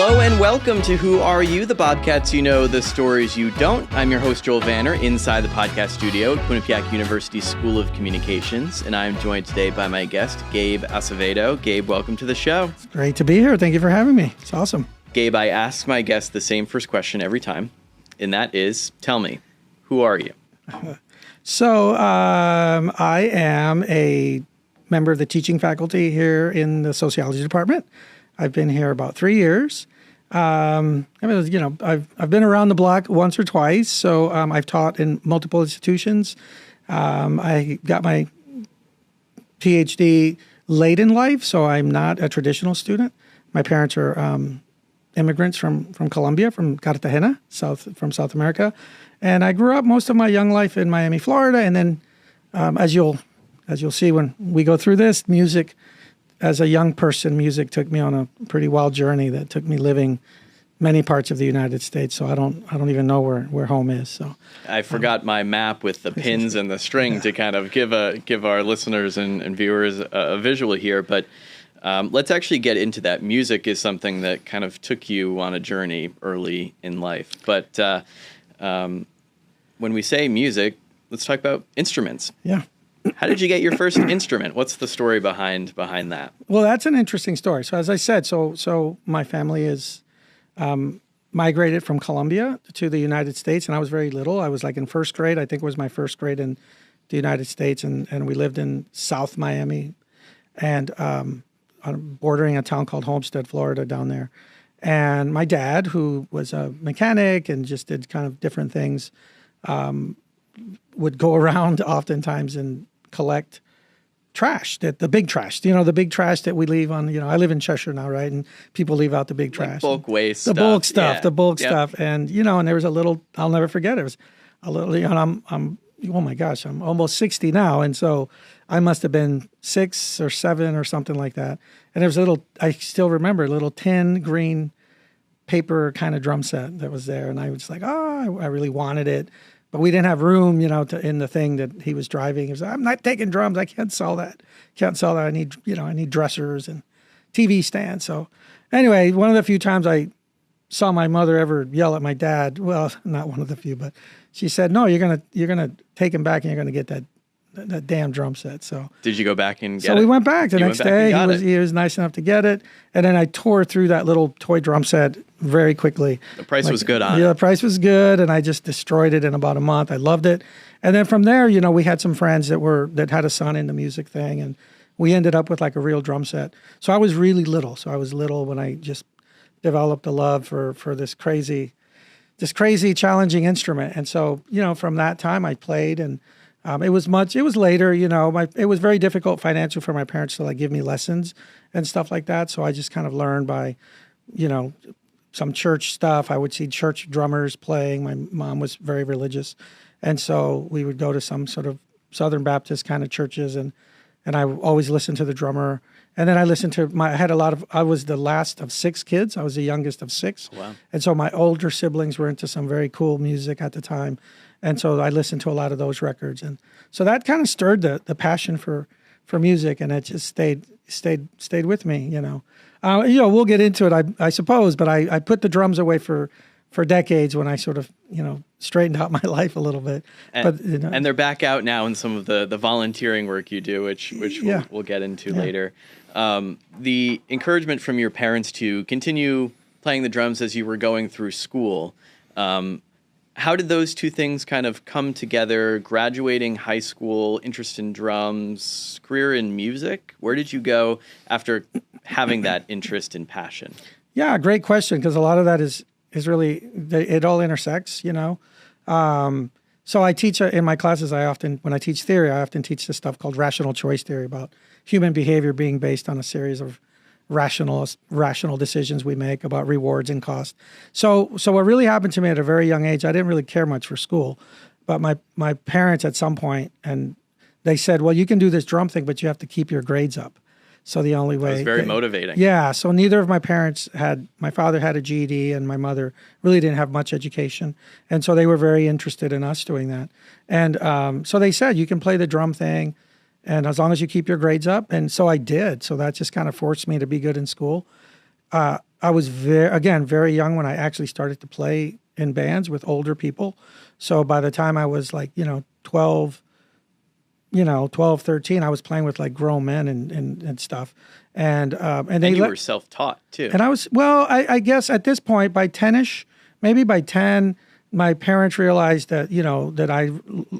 Hello and welcome to Who Are You, the Bobcats you know, the stories you don't. I'm your host, Joel Vanner, inside the podcast studio at Quinnipiac University School of Communications, and I'm joined today by my guest, Gabe Acevedo. Gabe, welcome to the show. It's great to be here. Thank you for having me. It's awesome. Gabe, I ask my guests the same first question every time, and that is, tell me, who are you? So I am a member of the teaching faculty here in the sociology department. I've been here about 3 years. I've been around the block once or twice, so I've taught in multiple institutions. I got my PhD late in life, so I'm not a traditional student. My parents are immigrants from Colombia, from Cartagena, from South America, and I grew up most of my young life in Miami, Florida. And then, as you'll see when we go through this, music. As a young person, music took me on a pretty wild journey that took me living many parts of the United States. So I don't even know where home is. So I forgot my map with the pins and the string to kind of give our listeners and viewers a visual here. But let's actually get into that. Music is something that kind of took you on a journey early in life. But when we say music, let's talk about instruments. Yeah. How did you get your first instrument? What's the story behind that? Well, that's an interesting story. So as I said, so my family is migrated from Colombia to the United States, and I was very little. I was like in first grade. I think it was my first grade in the United States, and we lived in South Miami, and bordering a town called Homestead, Florida, down there. And my dad, who was a mechanic and just did kind of different things, would go around oftentimes and collect trash, the big trash, the big trash that we leave on, I live in Cheshire now, right? And people leave out the big trash. Bulk waste the stuff. Bulk stuff, Yeah. the bulk Yep. stuff. And, and there was a little, I'll never forget it. It was a little, I'm oh my gosh, I'm almost 60 now. And so I must have been 6 or 7 or something like that. And there was I still remember a little tin green paper kind of drum set that was there. And I was like, I really wanted it. But we didn't have room, in the thing that he was driving. He was like, I'm not taking drums. I can't sell that. I need dressers and TV stands. So anyway, one of the few times I saw my mother ever yell at my dad, well, not one of the few, but she said, no, you're gonna take him back and you're gonna get that damn drum set. So did you go back and get it? So we went back the next day. He was nice enough to get it. And then I tore through that little toy drum set very quickly. The price was good on it. Yeah, the price was good. And I just destroyed it in about a month. I loved it. And then from there, we had some friends that had a son in the music thing. And we ended up with like a real drum set. So I was really little. So I was little when I just developed a love for this crazy challenging instrument. And so, from that time I played, and it was later, it was very difficult financially for my parents to give me lessons and stuff like that. So I just kind of learned by, some church stuff. I would see church drummers playing. My mom was very religious. And so we would go to some sort of Southern Baptist kind of churches, and I always listened to the drummer. And then I listened to I was the last of 6 kids. I was the youngest of 6. Wow. And so my older siblings were into some very cool music at the time. And so I listened to a lot of those records. And so that kind of stirred the passion for music, and it just stayed with me, We'll get into it, I suppose, but I put the drums away for decades when I sort of, straightened out my life a little bit. And they're back out now in some of the volunteering work you do, which we'll get into later. The encouragement from your parents to continue playing the drums as you were going through school, how did those two things kind of come together? Graduating high school, interest in drums, career in music? Where did you go after having that interest and passion? Yeah, great question, because a lot of that is really, it all intersects, So I teach in my classes, when I teach theory, I often teach this stuff called rational choice theory, about human behavior being based on a series of rational decisions we make about rewards and cost. So what really happened to me at a very young age, I didn't really care much for school, but my parents at some point, and they said, well, you can do this drum thing, but you have to keep your grades up. So the only way... That was very motivating. Yeah, so neither of my parents my father had a GED, and my mother really didn't have much education. And so they were very interested in us doing that. And so they said, you can play the drum thing, and as long as you keep your grades up. And so I did. So that just kind of forced me to be good in school. I was very young when I actually started to play in bands with older people. So by the time I was like, 12, 13, I was playing with like grown men and stuff. And you were self-taught too. And I was, well, I guess at this point, by 10-ish, maybe by 10, my parents realized that, that I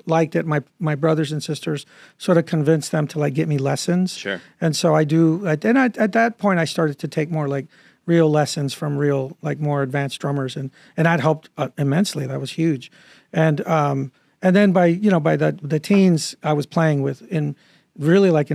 liked it. My brothers and sisters sort of convinced them to like get me lessons. Sure. And so at that point, I started to take more like real lessons from real, like more advanced drummers. And that helped immensely. That was huge. And then by the teens, I was playing in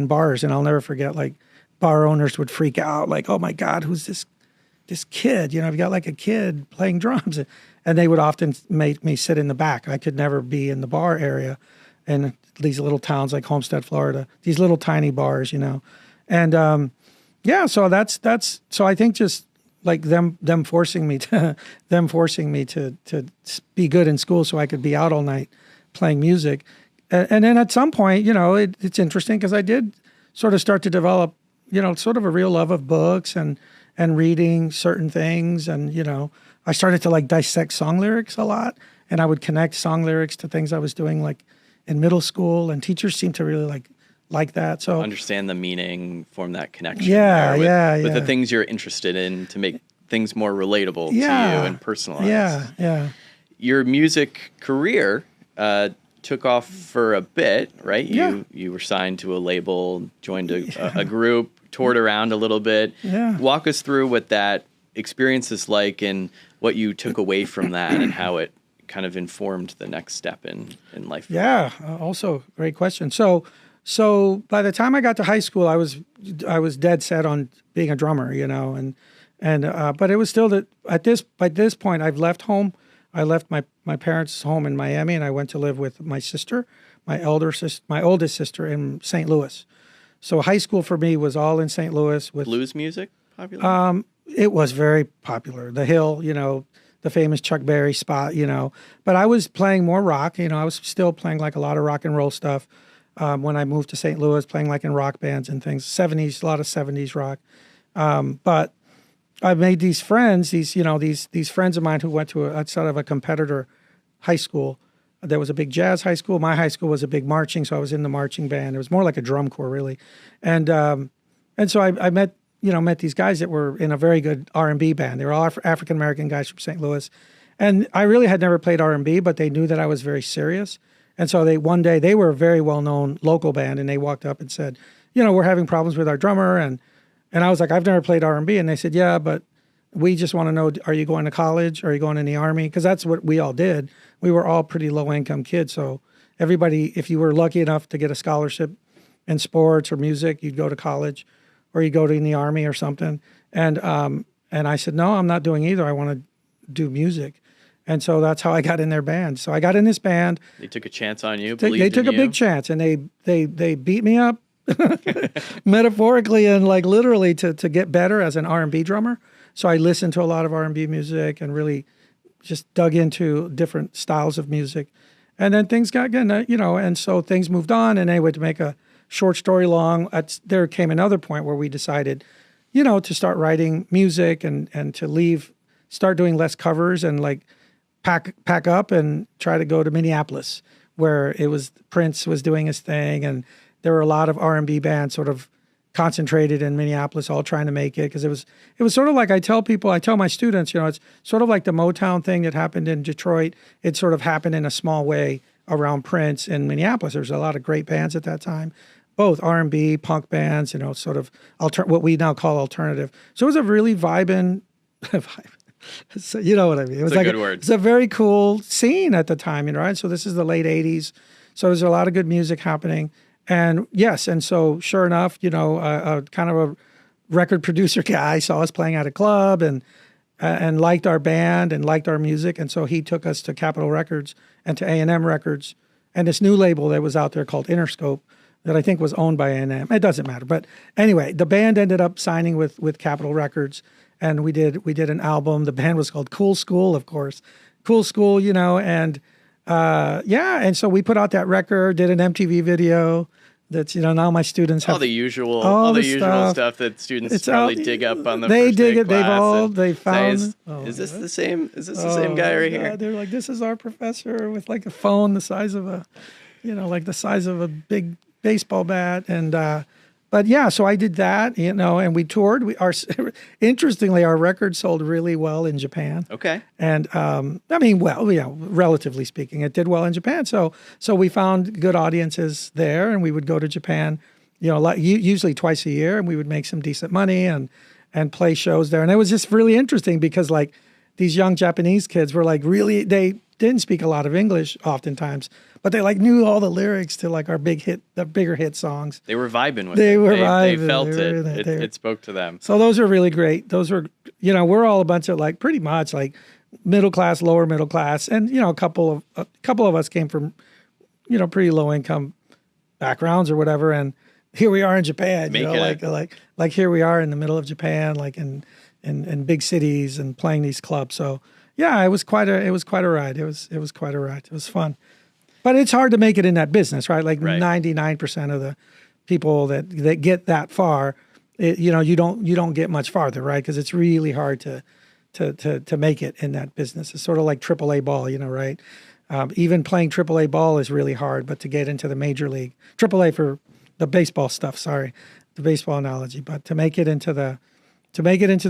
bars. And I'll never forget, like, bar owners would freak out, like, oh my God, who's this kid? You've got like a kid playing drums. And they would often make me sit in the back. I could never be in the bar area in these little towns like Homestead, Florida, these little tiny bars, And so I think just like them forcing me to be good in school so I could be out all night playing music. And then at some point, it's interesting because I did sort of start to develop, sort of a real love of books and reading certain things. And, I started to like dissect song lyrics a lot, and I would connect song lyrics to things I was doing like in middle school, and teachers seemed to really like that. So understand the meaning, form that connection. With the things you're interested in to make things more relatable to you and personalized. Yeah. Your music career took off for a bit, right? You were signed to a label, joined a group, toured around a little bit. Yeah. Walk us through what that experience is like and what you took away from that and how it kind of informed the next step in life. Yeah, also great question. So by the time I got to high school, I was dead set on being a drummer, but it was still that by this point I've left home. I left my parents' home in Miami, and I went to live with my sister, my oldest sister in St. Louis. So high school for me was all in St. Louis with blues music popular. It was very popular. The Hill, the famous Chuck Berry spot, But I was playing more rock. I was still playing like a lot of rock and roll stuff when I moved to St. Louis, playing like in rock bands and things. 70s, a lot of 70s rock. But I made these friends, these friends of mine who went to a sort of a competitor high school. There was a big jazz high school. My high school was a big marching, so I was in the marching band. It was more like a drum corps, really. And so I met these guys that were in a very good R&B band. They were all African-American guys from St. Louis. And I really had never played R&B, but they knew that I was very serious. And so one day they were a very well-known local band, and they walked up and said, we're having problems with our drummer. And I was like, I've never played R&B. And they said, yeah, but we just want to know, are you going to college? Are you going in the Army? Because that's what we all did. We were all pretty low-income kids. So everybody, if you were lucky enough to get a scholarship in sports or music, you'd go to college. Or you go to in the Army or something. And I said, no, I'm not doing either. I want to do music. And so that's how I got in their band. So I got in this band. They took a chance on you. They took a big chance, and they beat me up metaphorically and like literally to get better as an R&B drummer. So I listened to a lot of R&B music and really just dug into different styles of music. And then things got good, and so things moved on. And anyway, to make a short story long, there came another point where we decided, to start writing music and to start doing less covers and like pack up and try to go to Minneapolis, where Prince was doing his thing, and there were a lot of R&B bands sort of concentrated in Minneapolis, all trying to make it, because it was sort of like I tell my students, it's sort of like the Motown thing that happened in Detroit. It sort of happened in a small way around Prince in Minneapolis. There's a lot of great bands at that time. Both R&B, punk bands, sort of what we now call alternative. So it was a really vibing, so, you know what I mean? It was like a good word. It's a very cool scene at the time, right? So this is the late 80s. So there's a lot of good music happening. And yes, and so sure enough, kind of a record producer guy saw us playing at a club and liked our band and liked our music. And so he took us to Capitol Records and to A&M Records and this new label that was out there called Interscope, that I think was owned by A&M. It doesn't matter. But anyway, the band ended up signing with Capitol Records, and we did an album. The band was called Cool School, of course. Cool School, and so we put out that record, did an MTV video, That's, now my students have all the usual stuff that students probably dig up on the first dig day it. class They found. Is this the same? Is this the same guy right here? They're like, this is our professor with like a phone the size of like the size of a big baseball bat, and but yeah, so I did that, and we toured. Interestingly, our record sold really well in Japan. Okay. And relatively speaking, it did well in Japan. So we found good audiences there, and we would go to Japan, usually twice a year, and we would make some decent money and play shows there. And it was just really interesting because like these young Japanese kids were like they didn't speak a lot of English oftentimes, but they like knew all the lyrics to like the bigger hit songs. They were vibing with it. They felt it. It spoke to them. So those are really great. Those were, we're all a bunch of like pretty much like middle class, lower middle class, and a couple of us came from, pretty low income backgrounds or whatever, and here we are in Japan. Like here we are in the middle of Japan, like in big cities and playing these clubs. So. Yeah, it was quite a ride. It was quite a ride. It was fun, but it's hard to make it in that business, right? Like 99% of the people that get that far, you don't get much farther, right? Because it's really hard to make it in that business. It's sort of like AAA ball, right? Even playing AAA ball is really hard, but to get into the major league, AAA for the baseball stuff. Sorry, the baseball analogy, but to make it into the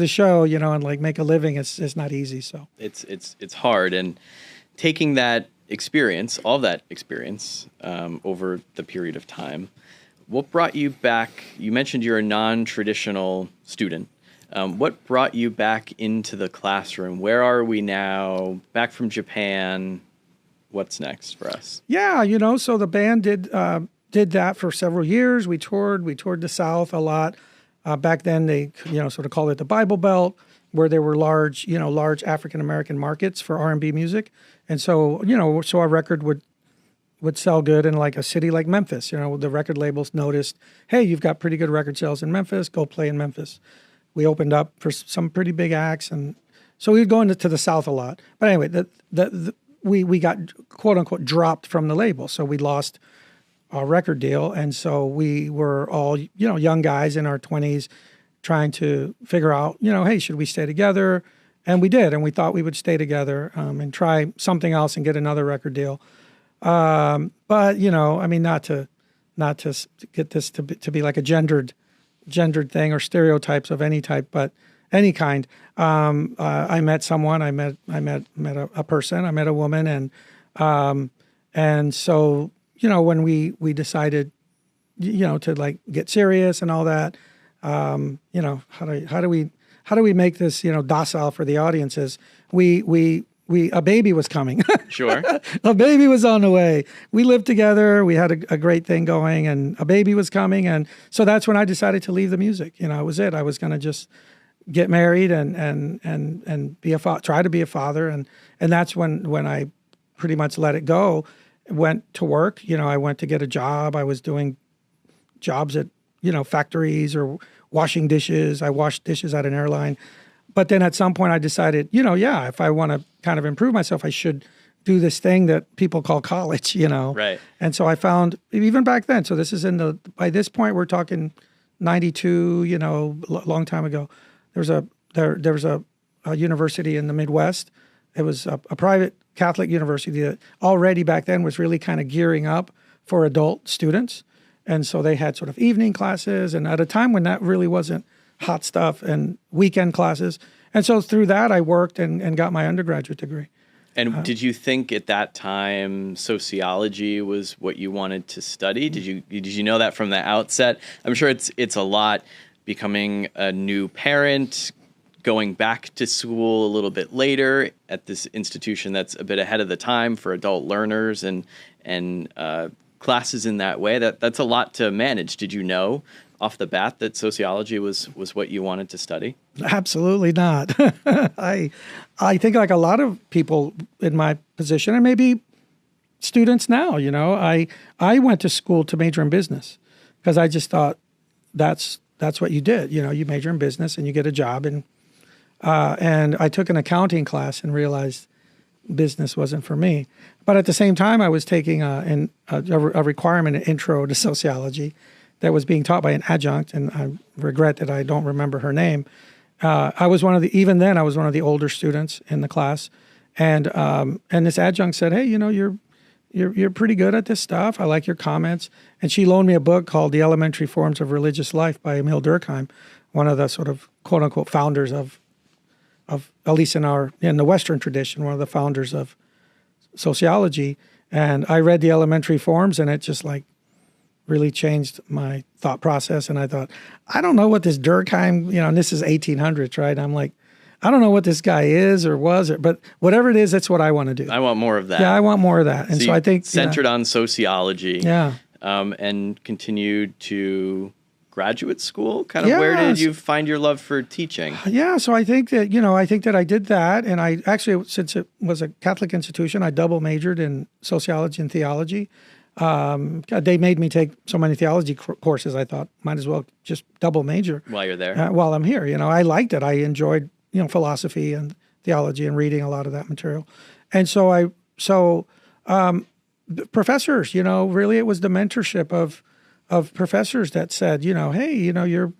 show, and like make a living, it's not easy. So it's hard, and taking that experience, all of that experience, over the period of time, what brought you back? You mentioned you're a non-traditional student. What brought you back into the classroom? Where are we now? Back from Japan. What's next for us? Yeah, so the band did that for several years. We toured the South a lot. Back then, they sort of called it the Bible Belt, where there were large African American markets for R&B music, and so so our record would sell good in like a city like Memphis. The record labels noticed, hey, you've got pretty good record sales in Memphis. Go play in Memphis. We opened up for some pretty big acts, and so we'd go into the South a lot. But anyway, we got quote unquote dropped from the label, so we lost our record deal, and so we were all young guys in our 20s trying to figure out hey, should we stay together? And we did, and we thought we would stay together and try something else and get another record deal. But not to get this to be like a gendered thing or stereotypes of any type, but any kind. I met someone. I met a person. I met a woman, and so. When we decided, to like get serious and all that, how do we make this, docile for the audiences? A baby was coming. Sure. A baby was on the way. We lived together. We had a great thing going, and a baby was coming. And so that's when I decided to leave the music. It was it. I was going to just get married and be try to be a father. And that's when I pretty much let it go. Went to work, I went to get a job. I was doing jobs at, factories or washing dishes. I washed dishes at an airline. But then at some point I decided, if I want to kind of improve myself, I should do this thing that people call college, Right. And so I found, even back then, so this is by this point, we're talking 92, long time ago. There was a university in the Midwest. It was a private Catholic university that already back then was really kind of gearing up for adult students. And so they had sort of evening classes, and at a time when that really wasn't hot stuff, and weekend classes. And so through that, I worked and got my undergraduate degree. And did you think at that time sociology was what you wanted to study? Did you know that from the outset? I'm sure it's a lot becoming a new parent, going back to school a little bit later at this institution that's a bit ahead of the time for adult learners and classes in that way. That's a lot to manage. Did you know off the bat that sociology was what you wanted to study? Absolutely not. I think like a lot of people in my position, and maybe students now, I went to school to major in business because I just thought that's what you did. You major in business and you get a job, and I took an accounting class and realized, business wasn't for me. But at the same time, I was taking a requirement, an intro to sociology that was being taught by an adjunct, and I regret that I don't remember her name. I was even then I was one of the older students in the class, and this adjunct said, "Hey, you're pretty good at this stuff. I like your comments." And she loaned me a book called The Elementary Forms of Religious Life by Emil Durkheim, one of the sort of quote unquote founders of at least in the Western tradition, one of the founders of sociology. And I read the elementary forms, and it just like really changed my thought process. And I thought, I don't know what this Durkheim, and this is 1800s, right? I'm like, I don't know what this guy is or was, but whatever it is, that's what I want to do. I want more of that. Yeah, I want more of that. And so I think centered on sociology. Yeah. And continued to graduate school. Kind of where did you find your love for teaching? Yeah, so I think that I did that, and I actually, since it was a Catholic institution, I double majored in sociology and theology. They made me take so many theology courses. I thought might as well just double major while you're there. While I'm here, I liked it. I enjoyed philosophy and theology and reading a lot of that material, and so professors, really it was the mentorship of professors that said, hey, you're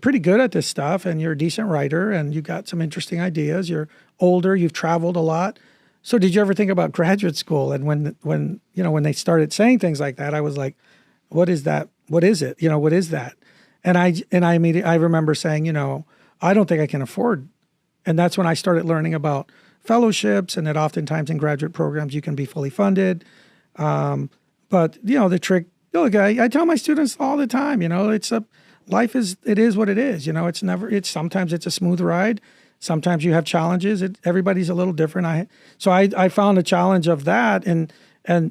pretty good at this stuff, and you're a decent writer, and you got some interesting ideas. You're older, you've traveled a lot. So did you ever think about graduate school? And when they started saying things like that, I was like, what is that? What is it? What is that? And I remember saying, I don't think I can afford. And that's when I started learning about fellowships, and that oftentimes in graduate programs you can be fully funded. But the trick, look, I tell my students all the time, life is what it is. Sometimes it's a smooth ride. Sometimes you have challenges. Everybody's a little different. So I found a challenge of that,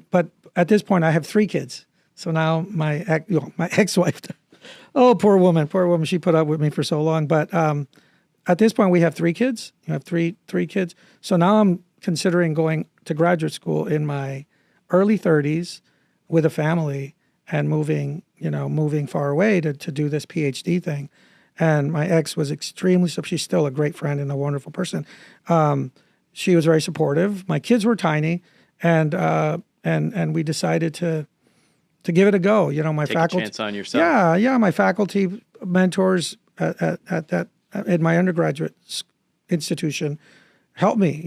but at this point I have 3 kids. So now my ex-wife, oh, poor woman, she put up with me for so long. But at this point we have 3 kids. You have three kids. So now I'm considering going to graduate school in my early 30s with a family and moving far away to do this PhD thing. And my ex was she's still a great friend and a wonderful person. She was very supportive. My kids were tiny, and we decided to give it a go. My Take faculty, a chance on yourself. Yeah. My faculty mentors at my undergraduate institution helped me.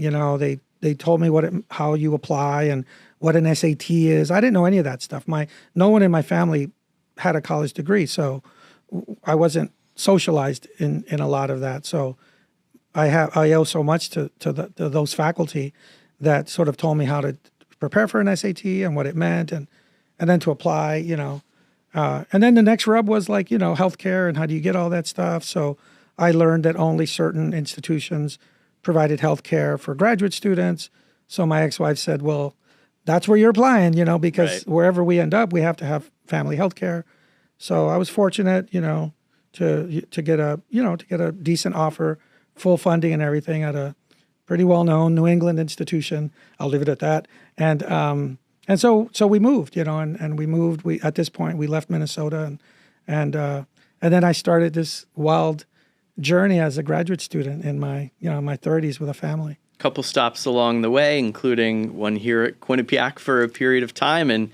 They told me how you apply and what an SAT is. I didn't know any of that stuff. No one in my family had a college degree, so I wasn't socialized in a lot of that. So I owe so much to those faculty that sort of told me how to prepare for an SAT and what it meant, and then to apply, and then the next rub was like, healthcare and how do you get all that stuff. So I learned that only certain institutions provided healthcare for graduate students. So my ex-wife said, well, that's where you're applying, because wherever we end up, we have to have family healthcare. So I was fortunate, to get a decent offer, full funding and everything at a pretty well-known New England institution. I'll leave it at that. And so we moved, and we moved. At this point we left Minnesota, and then I started this wild journey as a graduate student in my 30s with a family. Couple stops along the way, including one here at Quinnipiac for a period of time, and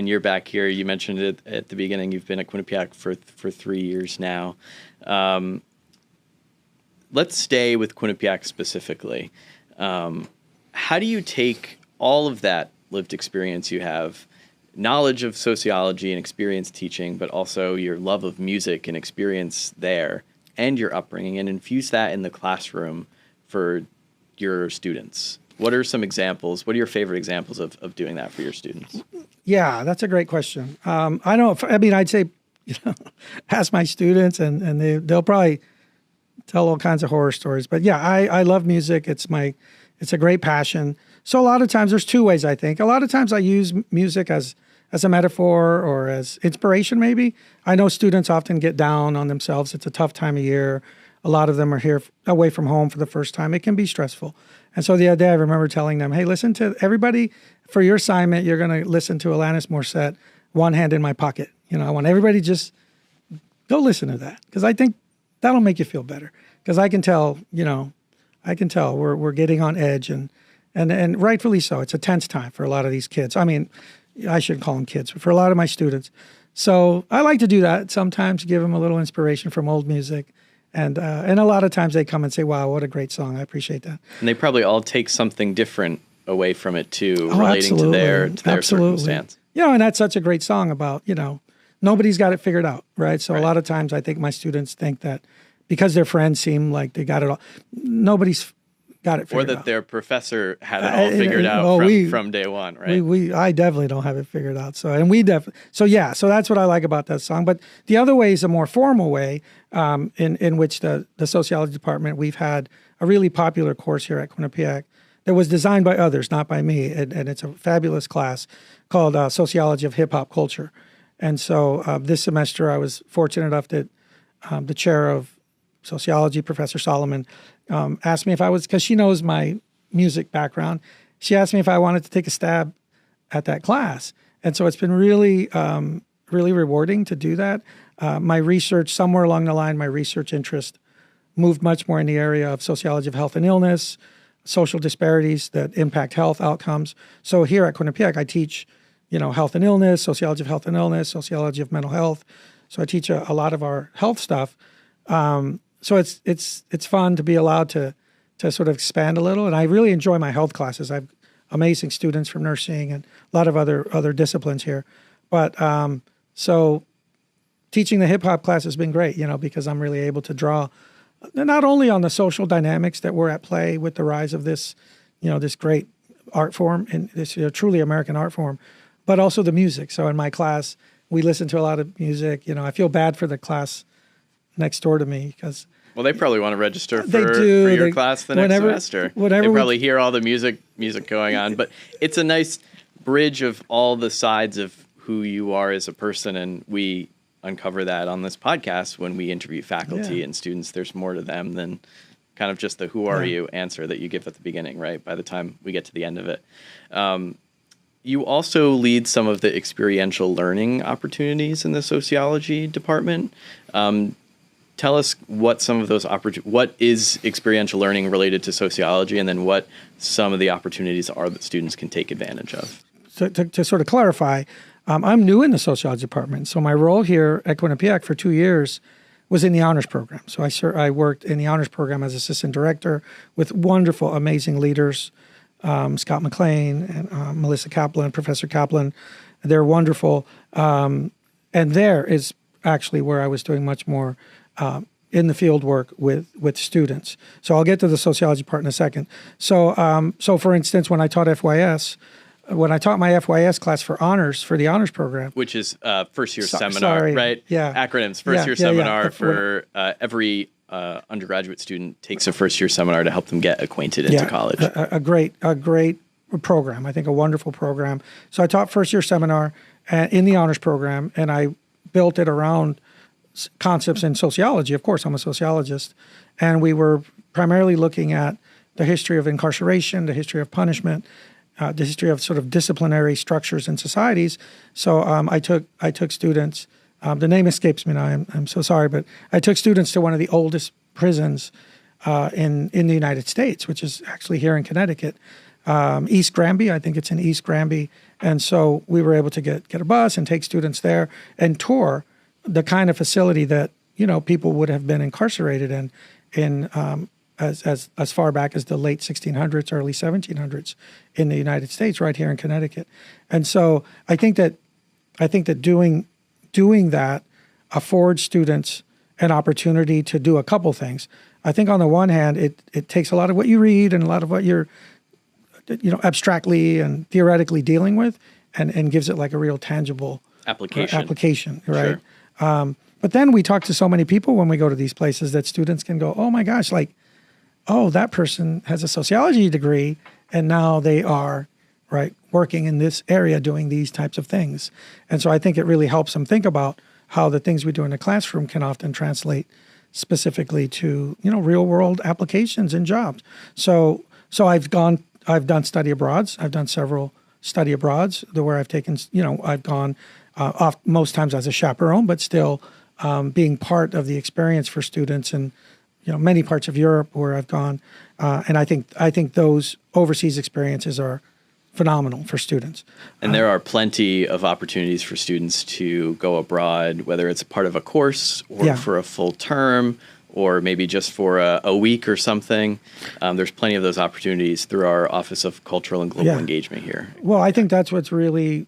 you're back here. You mentioned it at the beginning. You've been at Quinnipiac for 3 years now. Let's stay with Quinnipiac specifically. How do you take all of that lived experience you have, knowledge of sociology and experience teaching, but also your love of music and experience there, and your upbringing, and infuse that in the classroom for your students? What are some examples? What are your favorite examples of doing that for your students? Yeah, that's a great question. I'd say, ask my students, and they'll probably tell all kinds of horror stories. But yeah, I love music. It's a great passion. So a lot of times, there's 2 ways, I think. A lot of times I use music as a metaphor or as inspiration, maybe. I know students often get down on themselves. It's a tough time of year. A lot of them are here away from home for the first time. It can be stressful. And so the other day I remember telling them, hey, listen to everybody, for your assignment, you're going to listen to Alanis Morissette, One Hand in My Pocket. I want everybody just go listen to that, because I think that'll make you feel better. Because I can tell we're getting on edge, and and rightfully so. It's a tense time for a lot of these kids. I mean, I shouldn't call them kids, but for a lot of my students. So I like to do that sometimes, give them a little inspiration from old music. And a lot of times they come and say, wow, what a great song. I appreciate that. And they probably all take something different away from it too, relating to their circumstance. And that's such a great song about, nobody's got it figured out, right? So a lot of times I think my students think that because their friends seem like they got it all, nobody's got it figured out. Or that their professor had it all figured out from day one, right? I definitely don't have it figured out. So that's what I like about that song. But the other way is a more formal way in which the sociology department, we've had a really popular course here at Quinnipiac that was designed by others, not by me. And it's a fabulous class called Sociology of Hip Hop Culture. And so this semester I was fortunate enough that the chair of sociology, Professor Solomon, asked me if I was, because she knows my music background, she asked me if I wanted to take a stab at that class. And so it's been really, really rewarding to do that. My research, somewhere along the line, my research interest moved much more in the area of sociology of health and illness, social disparities that impact health outcomes. So here at Quinnipiac, I teach, health and illness, sociology of health and illness, sociology of mental health. So I teach a lot of our health stuff. So it's fun to be allowed to sort of expand a little. And I really enjoy my health classes. I have amazing students from nursing and a lot of other disciplines here. But so teaching the hip hop class has been great, because I'm really able to draw not only on the social dynamics that were at play with the rise of this, this great art form and this truly American art form, but also the music. So in my class, we listen to a lot of music. I feel bad for the class next door to me because they probably want to register for your class the next semester. They probably hear all the music going on, but it's a nice bridge of all the sides of who you are as a person, and we uncover that on this podcast when we interview faculty and students. There's more to them than kind of just the who are you answer that you give at the beginning, right? By the time we get to the end of it. You also lead some of the experiential learning opportunities in the sociology department. Tell us what some of those what is experiential learning related to sociology, and then what some of the opportunities are that students can take advantage of. So to sort of clarify, I'm new in the sociology department. So my role here at Quinnipiac for 2 years was in the honors program. So I worked in the honors program as assistant director with wonderful, amazing leaders, Scott McLean and Melissa Kaplan, Professor Kaplan. They're wonderful. And there is actually where I was doing much more in the field work with students. So I'll get to the sociology part in a second. So for instance, when I taught FYS, when I taught my FYS class for honors, for the honors program. Which is first year seminar, right? Yeah. Acronyms, first year seminar for every undergraduate student takes a first year seminar to help them get acquainted into college. A great program. I think a wonderful program. So I taught first year seminar in the honors program, and I built it around concepts in sociology. Of course, I'm a sociologist. And we were primarily looking at the history of incarceration, the history of punishment, the history of sort of disciplinary structures in societies. So I took students, the name escapes me now, I'm so sorry, but I took students to one of the oldest prisons in the United States, which is actually here in Connecticut, East Granby. I think it's in East Granby. And so we were able to get a bus and take students there and tour the kind of facility that, people would have been incarcerated in as far back as the late 1600s, early 1700s in the United States, right here in Connecticut. And so I think that doing that affords students an opportunity to do a couple things. I think on the one hand, it takes a lot of what you read and a lot of what you're, abstractly and theoretically dealing with, and gives it like a real tangible application, right? Sure. But then we talk to so many people when we go to these places that students can go, oh my gosh, that person has a sociology degree and now they are, right, working in this area doing these types of things. And so I think it really helps them think about how the things we do in the classroom can often translate specifically to, real world applications and jobs. So I've done study abroads. I've done several study abroads where I've taken, I've gone off most times as a chaperone, but still being part of the experience for students and, many parts of Europe where I've gone, and I think those overseas experiences are phenomenal for students. And there are plenty of opportunities for students to go abroad, whether it's part of a course or for a full term, or maybe just for a week or something. There's plenty of those opportunities through our Office of Cultural and Global Engagement here. Well, I think that's what's really,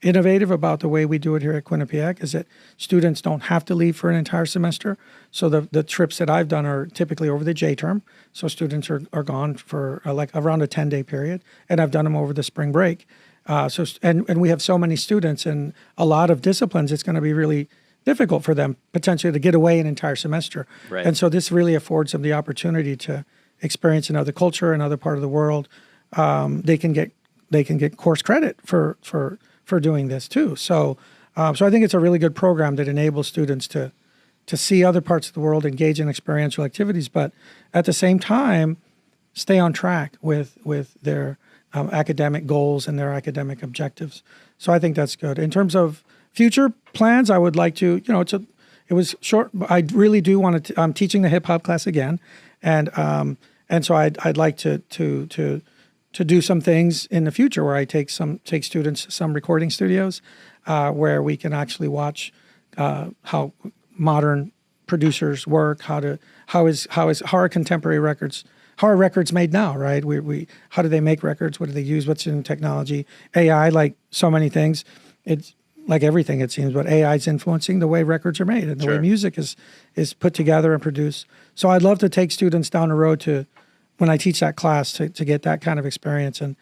innovative about the way we do it here at Quinnipiac, is that students don't have to leave for an entire semester. So the trips that I've done are typically over the J term. So students are gone for like around a 10-day period, and I've done them over the spring break. And we have so many students in a lot of disciplines, it's going to be really difficult for them potentially to get away an entire semester. Right. And so this really affords them the opportunity to experience another culture, another part of the world. They can get course credit for doing this too. So I think it's a really good program that enables students to see other parts of the world, engage in experiential activities, but at the same time, stay on track with their academic goals and their academic objectives. So I think that's good. In terms of future plans, I would like to, it was short. I really do want to. I'm teaching the hip hop class again, and so I'd like to do some things in the future where I take students to some recording studios where we can actually watch how modern producers work, how are contemporary records, how are records made now, right? How do they make records? What do they use? What's in technology? AI, like so many things, it's like everything it seems, but AI is influencing the way records are made and the way music is put together and produced. So I'd love to take students down the road to, when I teach that class, to get that kind of experience and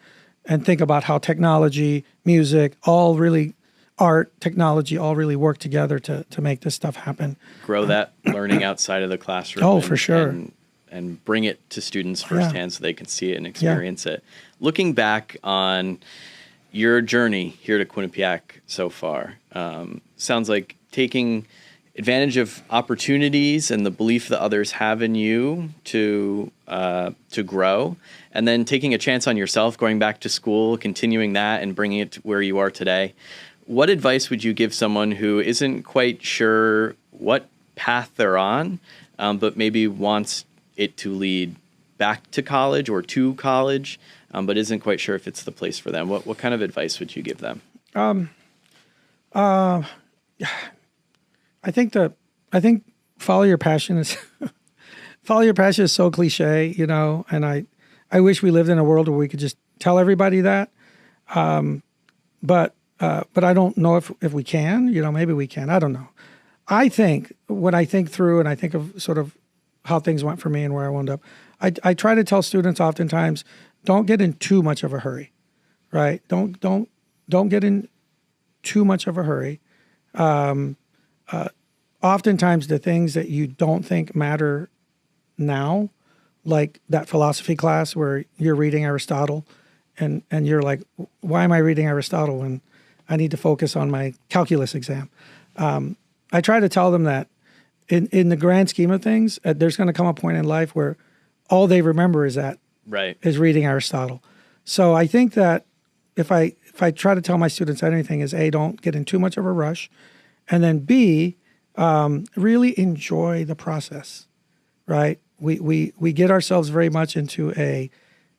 think about how technology, music, art, technology all really work together to make this stuff happen. Grow that learning outside of the classroom. Oh, for sure. And bring it to students firsthand so they can see it and experience it. Looking back on your journey here to Quinnipiac so far, sounds like taking advantage of opportunities and the belief that others have in you to grow, and then taking a chance on yourself, going back to school, continuing that and bringing it to where you are today. What advice would you give someone who isn't quite sure what path they're on, but maybe wants it to lead back to college or to college, but isn't quite sure if it's the place for them? What kind of advice would you give them? I think follow your passion is so cliche, and I wish we lived in a world where we could just tell everybody that. But I don't know if we can, maybe we can. I don't know. I think when I think through and I think of sort of how things went for me and where I wound up, I try to tell students oftentimes, don't get in too much of a hurry, right? Don't get in too much of a hurry. Oftentimes the things that you don't think matter now, like that philosophy class where you're reading Aristotle and you're like, why am I reading Aristotle when I need to focus on my calculus exam? I try to tell them that in the grand scheme of things, there's going to come a point in life where all they remember is reading Aristotle. So I think that if I try to tell my students anything is A, don't get in too much of a rush, and then B, really enjoy the process, right? We get ourselves very much into a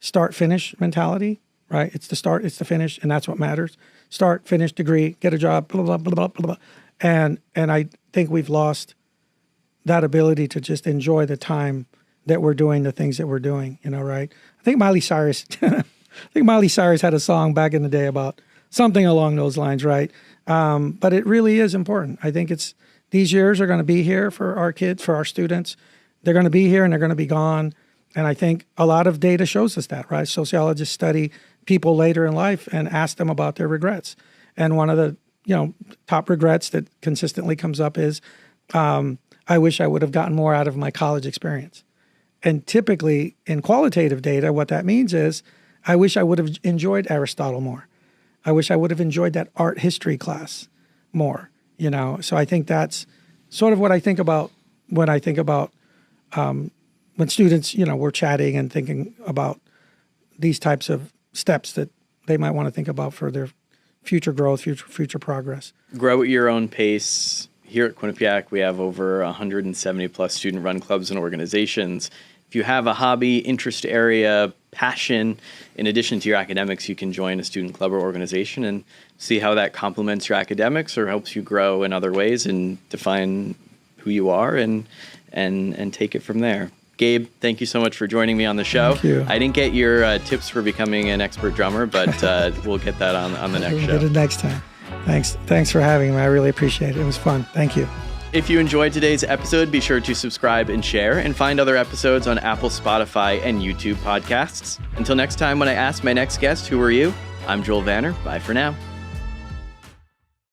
start-finish mentality, right? It's the start, it's the finish, and that's what matters. Start, finish, degree, get a job, blah, blah, blah, blah, blah, blah. And I think we've lost that ability to just enjoy the time that we're doing the things that we're doing, right? I think Miley Cyrus had a song back in the day about something along those lines, right? But it really is important. I think these years are going to be here for our kids, for our students. They're going to be here and they're going to be gone. And I think a lot of data shows us that, right? Sociologists study people later in life and ask them about their regrets. And one of the top regrets that consistently comes up is, I wish I would have gotten more out of my college experience. And typically in qualitative data, what that means is, I wish I would have enjoyed Aristotle more. I wish I would have enjoyed that art history class more, So I think that's sort of what I think about when I think about when students, we're chatting and thinking about these types of steps that they might want to think about for their future growth, future progress. Grow at your own pace, here at Quinnipiac, we have over 170 plus student-run clubs and organizations. If you have a hobby, interest area, passion, in addition to your academics, you can join a student club or organization and see how that complements your academics or helps you grow in other ways and define who you are and take it from there. Gabe, thank you so much for joining me on the show. Thank you. I didn't get your tips for becoming an expert drummer, but we'll get that on the next show. We'll get it next time. Thanks for having me. I really appreciate it. It was fun. Thank you. If you enjoyed today's episode, be sure to subscribe and share, and find other episodes on Apple, Spotify, and YouTube podcasts. Until next time, when I ask my next guest, who are you? I'm Joel Vanner. Bye for now.